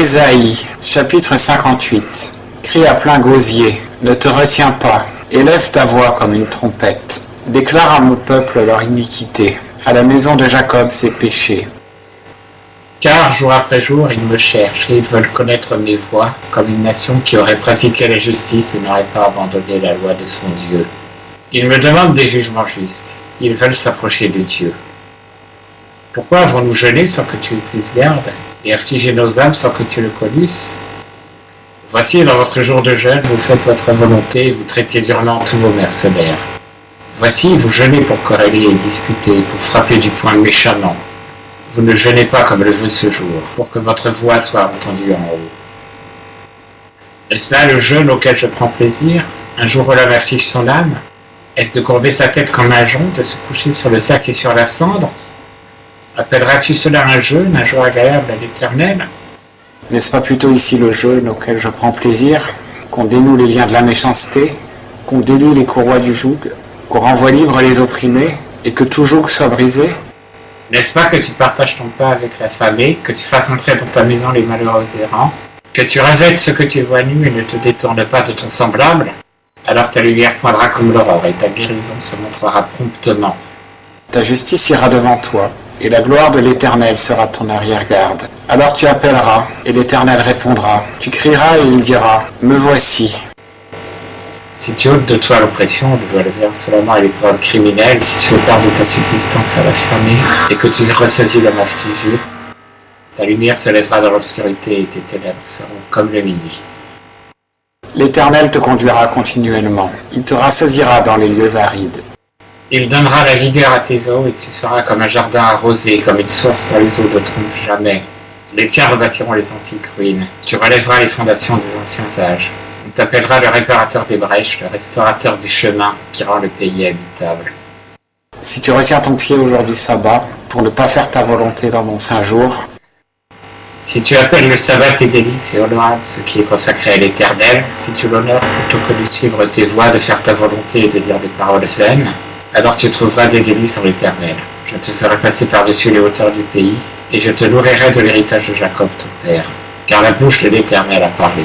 Ésaïe, chapitre 58. Crie à plein gosier, ne te retiens pas, élève ta voix comme une trompette. Déclare à mon peuple leur iniquité, à la maison de Jacob ses péchés. Car jour après jour, ils me cherchent et ils veulent connaître mes voies, comme une nation qui aurait pratiqué la justice et n'aurait pas abandonné la loi de son Dieu. Ils me demandent des jugements justes, ils veulent s'approcher de Dieu. Pourquoi avons-nous jeûné sans que tu y prises garde, et affligé nos âmes sans que tu le connusses? Voici, dans votre jour de jeûne, vous faites votre volonté et vous traitez durement tous vos mercenaires. Voici, vous jeûnez pour quereller et disputer, pour frapper du poing méchamment. Vous ne jeûnez pas comme le veut ce jour, pour que votre voix soit entendue en haut. Est-ce là le jeûne auquel je prends plaisir, un jour où l'homme afflige son âme? Est-ce de courber sa tête comme un jonc, de se coucher sur le sac et sur la cendre? Appelleras-tu cela un jeûne, un jour agréable à l'Éternel? N'est-ce pas plutôt ici le jeûne auquel je prends plaisir, qu'on dénoue les liens de la méchanceté, qu'on délie les courroies du joug, qu'on renvoie libres les opprimés, et que tout joug soit brisé? N'est-ce pas que tu partages ton pain avec l'affamé, que tu fasses entrer dans ta maison les malheureux errants, que tu revêtes ce que tu vois nu et ne te détournes pas de ton semblable? Alors ta lumière poindra comme l'aurore et ta guérison se montrera promptement. Ta justice ira devant toi, et la gloire de l'Éternel sera ton arrière-garde. Alors tu appelleras, et l'Éternel répondra. Tu crieras, et il dira, me voici. Si tu ôtes de toi l'oppression, le doigt levé insolemment et l'épreuve criminelle, si tu fais part de ta subsistance à l'affamé, et que tu ressaisis l'homme affligé, ta lumière se lèvera dans l'obscurité et tes ténèbres seront comme le midi. L'Éternel te conduira continuellement. Il te rassasiera dans les lieux arides. Il donnera la vigueur à tes eaux, et tu seras comme un jardin arrosé, comme une source dont les eaux ne trompent jamais. Les tiens rebâtiront les antiques ruines. Tu relèveras les fondations des anciens âges. On t'appellera le réparateur des brèches, le restaurateur des chemins, qui rend le pays habitable. Si tu retiens ton pied au jour du sabbat, pour ne pas faire ta volonté dans mon saint jour, si tu appelles le sabbat tes délices et honorables, ce qui est consacré à l'Éternel, si tu l'honores plutôt que de suivre tes voies, de faire ta volonté et de dire des paroles vaines, alors tu trouveras des délices en l'Éternel. Je te ferai passer par-dessus les hauteurs du pays, et je te nourrirai de l'héritage de Jacob ton père, car la bouche de l'Éternel a parlé.